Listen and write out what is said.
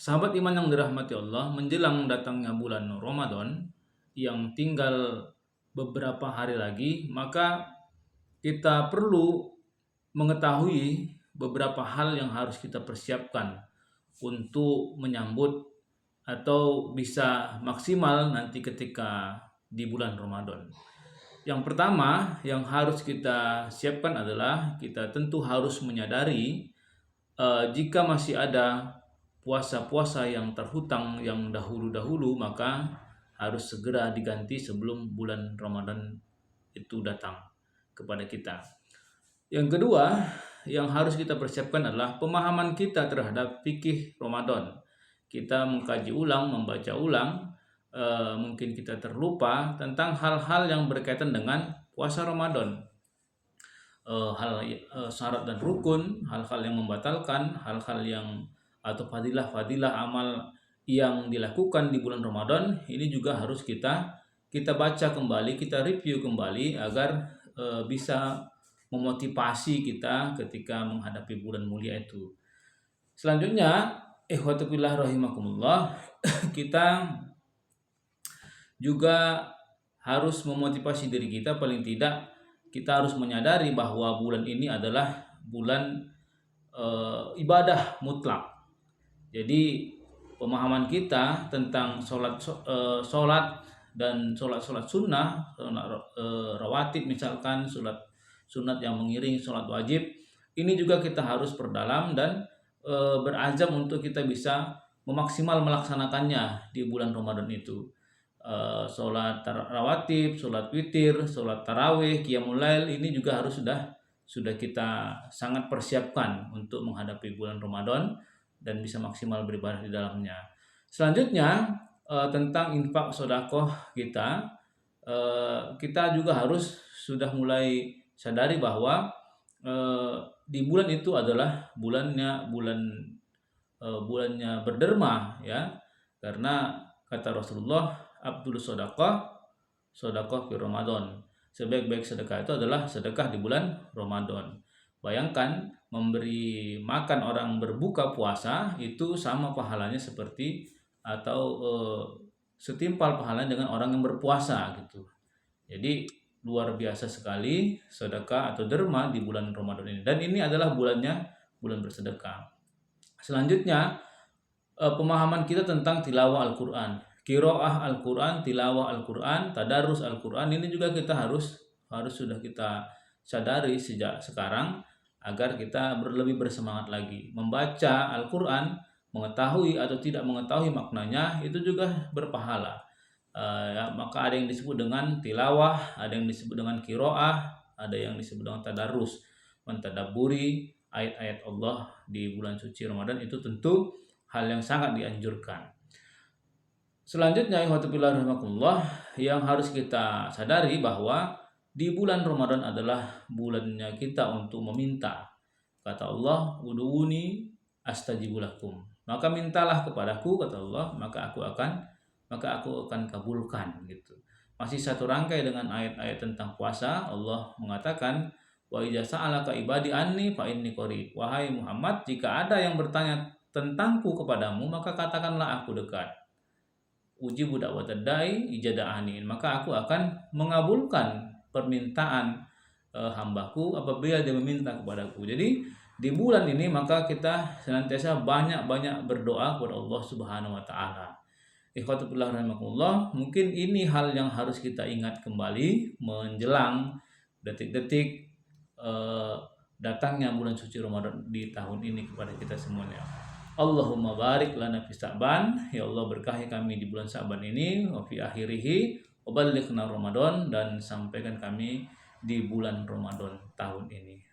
Sahabat iman yang dirahmati Allah, menjelang datangnya bulan Ramadan yang tinggal beberapa hari lagi, maka kita perlu mengetahui beberapa hal yang harus kita persiapkan untuk menyambut atau bisa maksimal nanti ketika di bulan Ramadan. Yang pertama yang harus kita siapkan adalah kita tentu harus menyadari jika masih ada puasa-puasa yang terhutang yang dahulu-dahulu, maka harus segera diganti sebelum bulan Ramadan itu datang kepada kita. Yang kedua yang harus kita persiapkan adalah pemahaman kita terhadap fikih Ramadan. Kita mengkaji ulang, membaca ulang, mungkin kita terlupa tentang hal-hal yang berkaitan dengan puasa Ramadan. Syarat dan rukun, hal-hal yang membatalkan, hal-hal yang atau fadilah-fadilah amal yang dilakukan di bulan Ramadan, ini juga harus kita baca kembali, kita review kembali agar bisa memotivasi kita ketika menghadapi bulan mulia itu. Selanjutnya, ikhwatu fillah rahimakumullah, kita juga harus memotivasi diri kita, paling tidak kita harus menyadari bahwa bulan ini adalah bulan ibadah mutlak. Jadi pemahaman kita tentang sholat dan sholat sunnah, rawatib misalkan, sholat sunat yang mengiring sholat wajib, ini juga kita harus perdalam dan berazam untuk kita bisa memaksimal melaksanakannya di bulan Ramadan itu. Sholat rawatib, sholat witir, sholat tarawih, qiyamul lail, ini juga harus sudah kita sangat persiapkan untuk menghadapi bulan Ramadan dan bisa maksimal beribadah di dalamnya. Selanjutnya tentang infak sedekah kita juga harus sudah mulai sadari bahwa di bulan itu adalah bulannya berderma, ya, karena kata Rasulullah, Abdul sedekah fi Ramadan. Sebaik-baik sedekah itu adalah sedekah di bulan Ramadan. Bayangkan memberi makan orang berbuka puasa itu sama pahalanya seperti atau setimpal pahalanya dengan orang yang berpuasa gitu. Jadi luar biasa sekali sedekah atau derma di bulan Ramadan ini, dan ini adalah bulan bersedekah. Selanjutnya pemahaman kita tentang tilawah Al-Qur'an, qiraah Al-Qur'an, tilawah Al-Qur'an, tadarus Al-Qur'an, ini juga kita harus sudah kita sadari sejak sekarang agar kita lebih bersemangat lagi membaca Al-Qur'an. Mengetahui atau tidak mengetahui maknanya itu juga berpahala. Maka ada yang disebut dengan tilawah, ada yang disebut dengan qiraah, ada yang disebut dengan tadarus, mentadabburi ayat-ayat Allah di bulan suci Ramadan, itu tentu hal yang sangat dianjurkan. Selanjutnya, yang harus kita sadari bahwa di bulan Ramadan adalah bulannya kita untuk meminta. Kata Allah, ud'uni astajib lakum. Maka mintalah kepadaku, kata Allah, maka aku akan kabulkan gitu. Masih satu rangkai dengan ayat-ayat tentang puasa, Allah mengatakan, wa idza sa'alaka ibadi anni fa inni qarib. Wahai Muhammad, jika ada yang bertanya tentangku kepadamu, maka katakanlah aku dekat. Ujibu da'watad da'i idza da'ani. Maka aku akan mengabulkan permintaan hambaku apabila dia meminta kepadaku. Jadi di bulan ini maka kita senantiasa banyak-banyak berdoa kepada Allah Subhanahu wa taala. Ikhwatu fillah rahimakumullah, mungkin ini hal yang harus kita ingat kembali menjelang detik-detik datangnya bulan suci Ramadan di tahun ini kepada kita semuanya. Allahumma barik lana fi Sa'ban, ya Allah berkahi kami di bulan Sa'ban ini, wa fi akhirihi wa ballighna Ramadan, dan sampaikan kami di bulan Ramadan tahun ini.